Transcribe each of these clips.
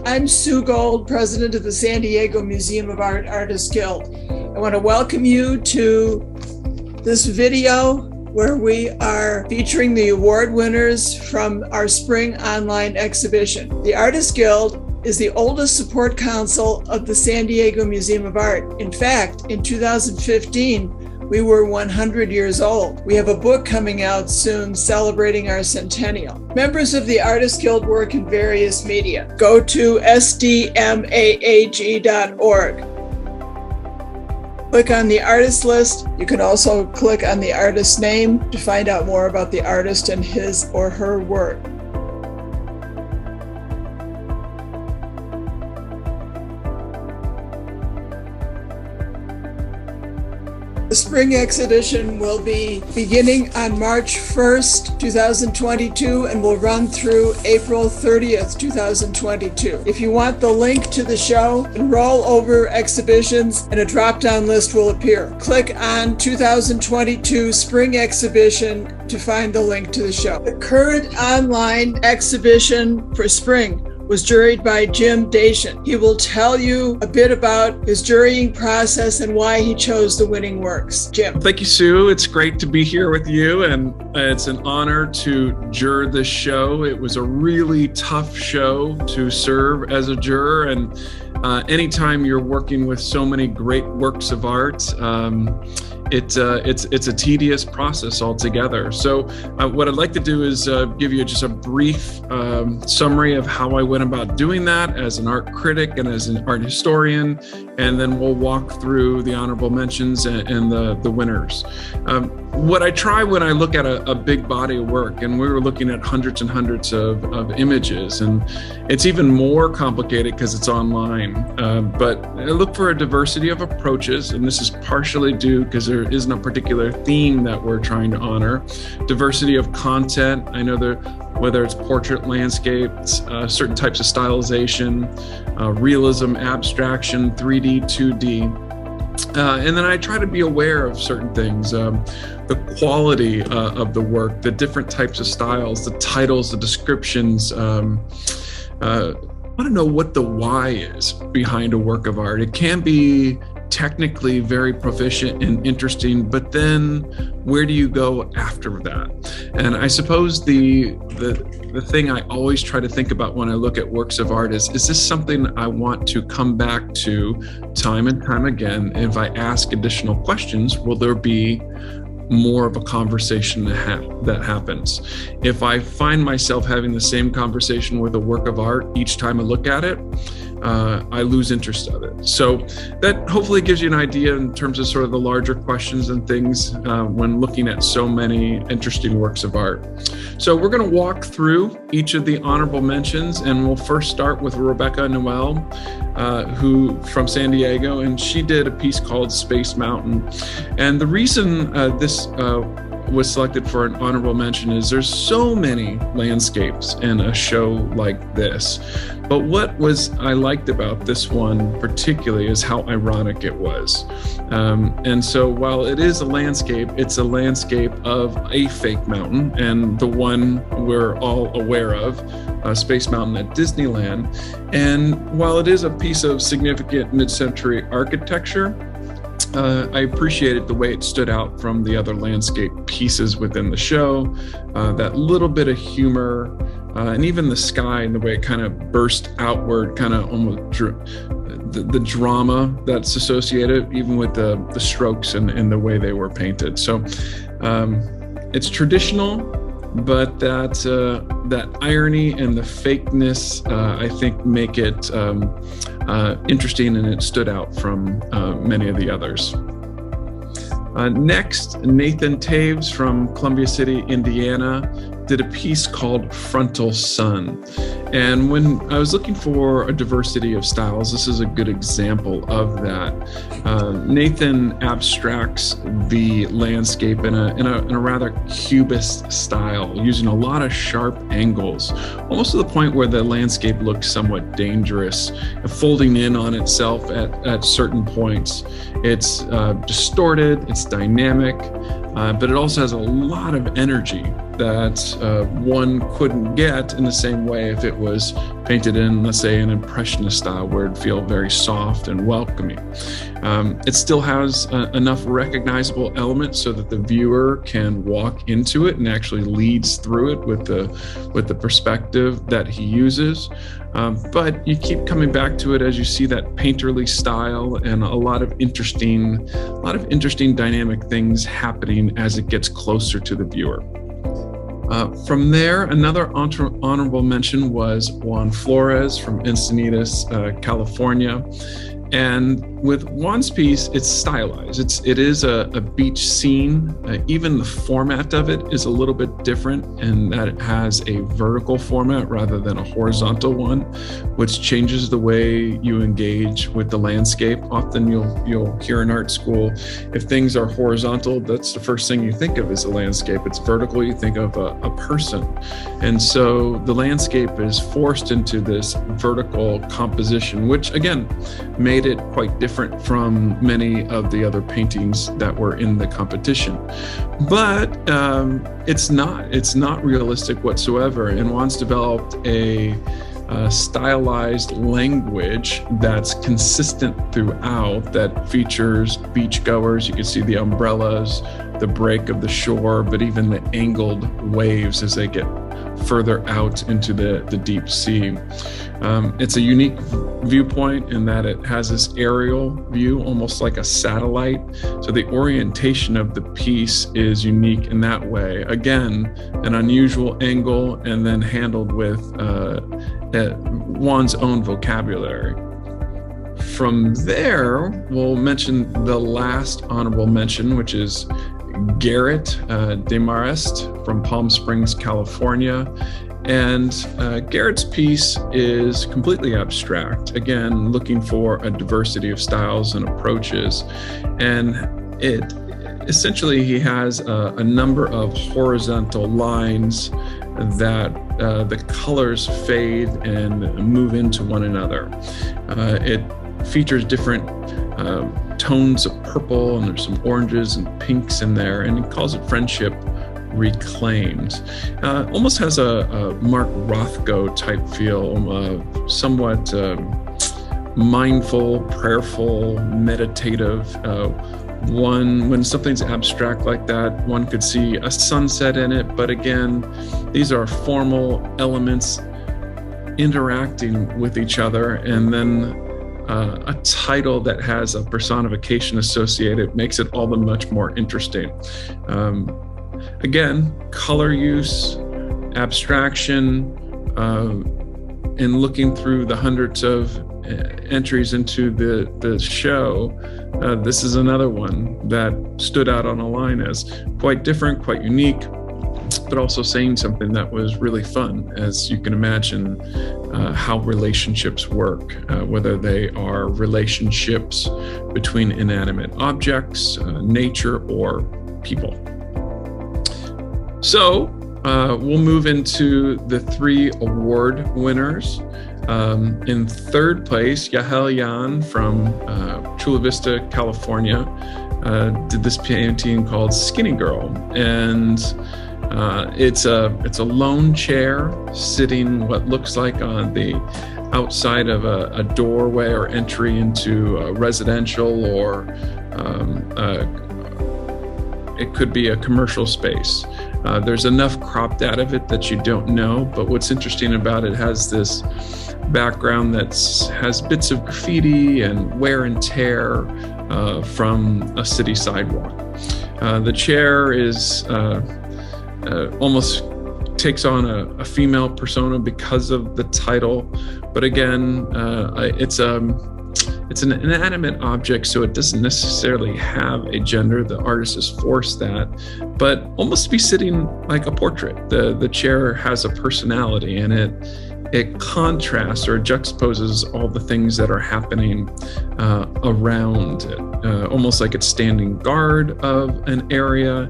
I'm Sue Gold, president of the San Diego Museum of Art Artists Guild. I want to welcome you to this video where we are featuring the award winners from our spring online exhibition. The Artists Guild is the oldest support council of the San Diego Museum of Art. In fact, in 2015, we were 100 years old. We have a book coming out soon celebrating our centennial. Members of the Artists Guild work in various media. Go to sdmahe.org. Click on the artist list. You can also click on the artist's name to find out more about the artist and his or her work. The spring exhibition will be beginning on March 1st, 2022, and will run through April 30th, 2022. If you want the link to the show, roll over exhibitions and a drop-down list will appear. Click on 2022 Spring Exhibition to find the link to the show. The current online exhibition for spring was juried by Jim Dacian. He will tell you a bit about his jurying process and why he chose the winning works. Jim. Thank you, Sue. It's great to be here with you, and it's an honor to juror this show. It was a really tough show to serve as a juror, and anytime you're working with so many great works of art, it's a tedious process altogether. So what I'd like to do is give you just a brief summary of how I went about doing that as an art critic and as an art historian, and then we'll walk through the honorable mentions and the winners. What I try when I look at a big body of work, and we were looking at hundreds and hundreds of images, and it's even more complicated because it's online, but I look for a diversity of approaches, and this is partially due because there isn't a particular theme that we're trying to honor. Diversity of content. I know whether it's portrait, landscapes, certain types of stylization, realism, abstraction, 3D, 2D. And then I try to be aware of certain things, the quality of the work, the different types of styles, the titles, the descriptions. I want to know what the why is behind a work of art. It can be technically very proficient and interesting, but then where do you go after that? And I suppose the thing I always try to think about when I look at works of art is this something I want to come back to time and time again? If I ask additional questions, will there be more of a conversation that happens? If I find myself having the same conversation with a work of art each time I look at it, I lose interest of it. So that hopefully gives you an idea in terms of sort of the larger questions and things when looking at so many interesting works of art. So we're going to walk through each of the honorable mentions, and we'll first start with Rebecca Noel, who from San Diego, and she did a piece called Space Mountain. And the reason this was selected for an honorable mention is there's so many landscapes in a show like this. But what I liked about this one particularly is how ironic it was. And so while it is a landscape, it's a landscape of a fake mountain, and the one we're all aware of, Space Mountain at Disneyland. And while it is a piece of significant mid-century architecture, I appreciated the way it stood out from the other landscape pieces within the show, that little bit of humor, and even the sky and the way it kind of burst outward, kind of almost the drama that's associated even with the strokes and the way they were painted. So it's traditional, but that irony and the fakeness, I think, make it interesting, and it stood out from many of the others. Next, Nathan Taves from Columbia City, Indiana, did a piece called Frontal Sun. And when I was looking for a diversity of styles, this is a good example of that. Nathan abstracts the landscape in a rather cubist style, using a lot of sharp angles, almost to the point where the landscape looks somewhat dangerous, folding in on itself at certain points. It's distorted, it's dynamic, but it also has a lot of energy that one couldn't get in the same way if it was painted in, let's say, an Impressionist style where it'd feel very soft and welcoming. It still has enough recognizable elements so that the viewer can walk into it and actually leads through it with the perspective that he uses. But you keep coming back to it as you see that painterly style and a lot of interesting dynamic things happening as it gets closer to the viewer. From there, another honorable mention was Juan Flores from Encinitas, California. And with Juan's piece, it's stylized. It is a beach scene. Even the format of it is a little bit different in that it has a vertical format rather than a horizontal one, which changes the way you engage with the landscape. Often you'll hear in art school, if things are horizontal, that's the first thing you think of is a landscape. It's vertical, you think of a person. And so the landscape is forced into this vertical composition, which again, made it quite different from many of the other paintings that were in the competition. But it's not realistic whatsoever. And Juan's developed a stylized language that's consistent throughout, that features beachgoers. You can see the umbrellas, the break of the shore, but even the angled waves as they get further out into the deep sea. It's a unique viewpoint in that it has this aerial view, almost like a satellite. So the orientation of the piece is unique in that way. Again, an unusual angle, and then handled with one's own vocabulary. From there, we'll mention the last honorable mention, which is Garrett Demarest from Palm Springs, California. And Garrett's piece is completely abstract, again, looking for a diversity of styles and approaches. And essentially, he has a number of horizontal lines that the colors fade and move into one another. It features different tones of purple, and there's some oranges and pinks in there, and he calls it Friendship Reclaimed. Almost has a Mark Rothko type feel, somewhat mindful, prayerful, meditative. When something's abstract like that, one could see a sunset in it, but again, these are formal elements interacting with each other, and then a title that has a personification associated makes it all the much more interesting. Again, color use, abstraction, in looking through the hundreds of entries into the show, this is another one that stood out on a line as quite different, quite unique, but also saying something that was really fun, as you can imagine how relationships work, whether they are relationships between inanimate objects, nature, or people. So we'll move into the 3 award winners. In third place, Yahel Yan from Chula Vista, California, did this painting called Skinny Girl. And it's a lone chair sitting what looks like on the outside of a doorway or entry into a residential, or it could be a commercial space. There's enough cropped out of it that you don't know, but what's interesting about it has this background that has bits of graffiti and wear and tear from a city sidewalk. The chair is almost takes on a female persona because of the title, but again, it's an inanimate object, so it doesn't necessarily have a gender. The artist has forced that, but almost be sitting like a portrait. The chair has a personality, and it contrasts or juxtaposes all the things that are happening around it, almost like it's standing guard of an area.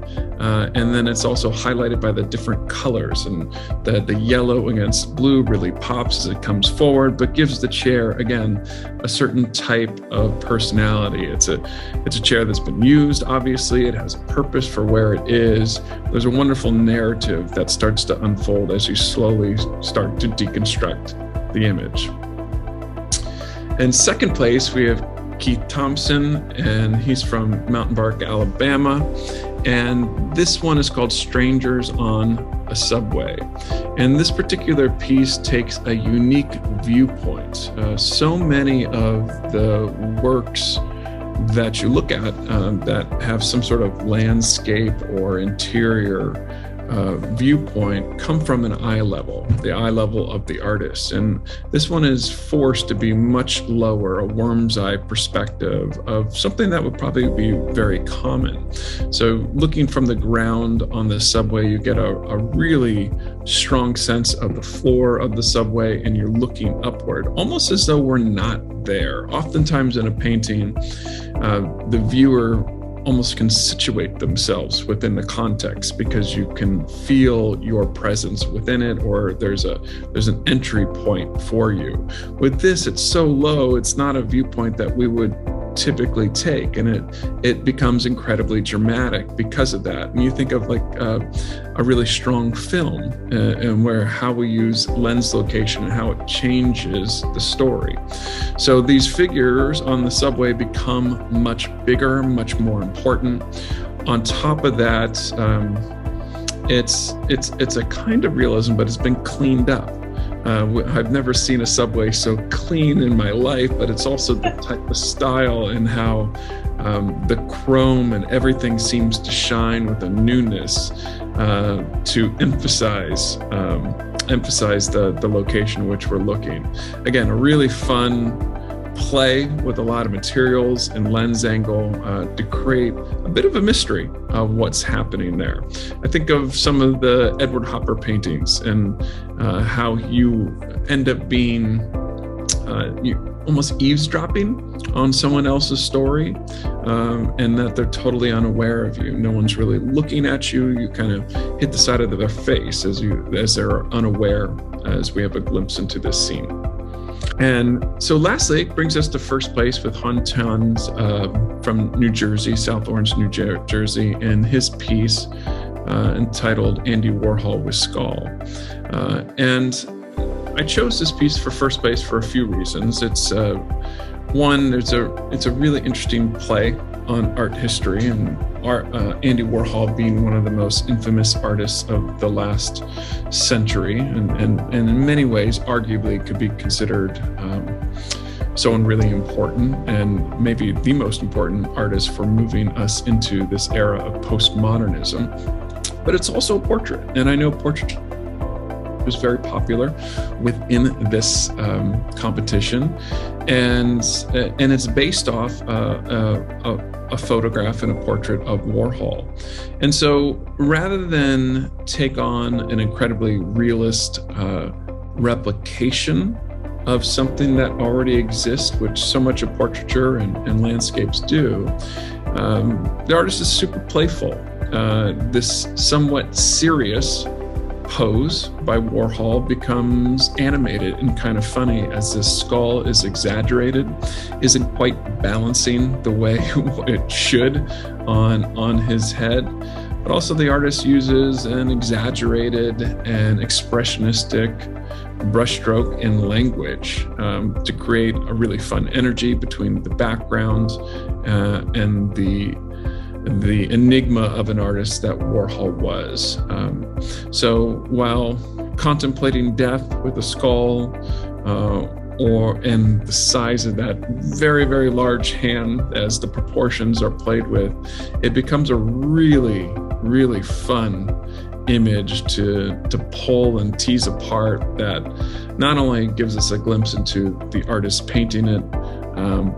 And then it's also highlighted by the different colors, and the yellow against blue really pops as it comes forward, but gives the chair, again, a certain type of personality. It's a chair that's been used, obviously. It has a purpose for where it is. There's a wonderful narrative that starts to unfold as you slowly start to deconstruct the image. In second place, we have Keith Thompson, and he's from Mountain Bark, Alabama. And this one is called Strangers on a Subway. And this particular piece takes a unique viewpoint. So many of the works that you look at that have some sort of landscape or interior viewpoint come from an eye level, the eye level of the artist. And this one is forced to be much lower, a worm's eye perspective of something that would probably be very common. So looking from the ground on the subway, you get a really strong sense of the floor of the subway, and you're looking upward, almost as though we're not there. Oftentimes in a painting, the viewer almost can situate themselves within the context because you can feel your presence within it, or there's an entry point for you. With this, it's so low, it's not a viewpoint that we would typically take, and it becomes incredibly dramatic because of that. And you think of like a really strong film and where how we use lens location and how it changes the story. So these figures on the subway become much bigger, much more important. On top of that, it's a kind of realism, but it's been cleaned up. I've never seen a subway so clean in my life, but it's also the type of style and how the chrome and everything seems to shine with a newness to emphasize the location in which we're looking. Again, a really fun play with a lot of materials and lens angle to create a bit of a mystery of what's happening there. I think of some of the Edward Hopper paintings and how you end up being almost eavesdropping on someone else's story, and that they're totally unaware of you. No one's really looking at you. You kind of hit the side of their face as they're unaware, as we have a glimpse into this scene. And so lastly, it brings us to first place with Han Tans from New Jersey, South Orange, New Jersey, and his piece entitled Andy Warhol with Skull. And I chose this piece for first place for a few reasons. It's one, it's a really interesting play on art history, and Andy Warhol being one of the most infamous artists of the last century, and in many ways arguably could be considered someone really important, and maybe the most important artist for moving us into this era of postmodernism. But it's also a portrait, and I know portraiture was very popular within this competition, and it's based off a photograph and a portrait of Warhol. And so rather than take on an incredibly realist replication of something that already exists, which so much of portraiture and landscapes do, the artist is super playful. This somewhat serious pose by Warhol becomes animated and kind of funny as this skull is exaggerated, isn't quite balancing the way it should on his head. But also the artist uses an exaggerated and expressionistic brushstroke in language to create a really fun energy between the background and the enigma of an artist that Warhol was. So while contemplating death with a skull, and the size of that very, very large hand as the proportions are played with, it becomes a really, really fun image to pull and tease apart, that not only gives us a glimpse into the artist painting it,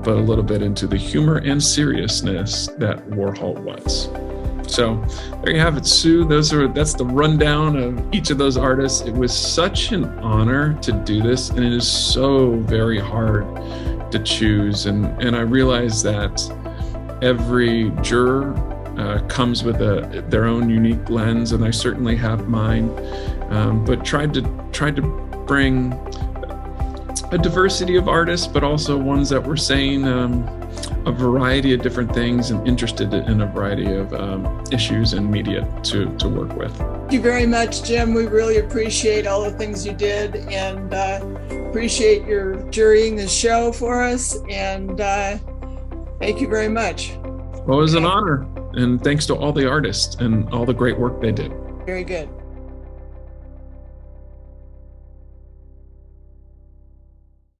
but a little bit into the humor and seriousness that Warhol was. So there you have it, Sue. That's the rundown of each of those artists. It was such an honor to do this, and it is so very hard to choose. And I realize that every juror comes with their own unique lens, and I certainly have mine. But tried to bring a diversity of artists, but also ones that were saying a variety of different things and interested in a variety of issues and media to work with. Thank you very much, Jim. We really appreciate all the things you did, and appreciate your jurying the show for us. And thank you very much. Well, it was an honor, and thanks to all the artists and all the great work they did. Very good.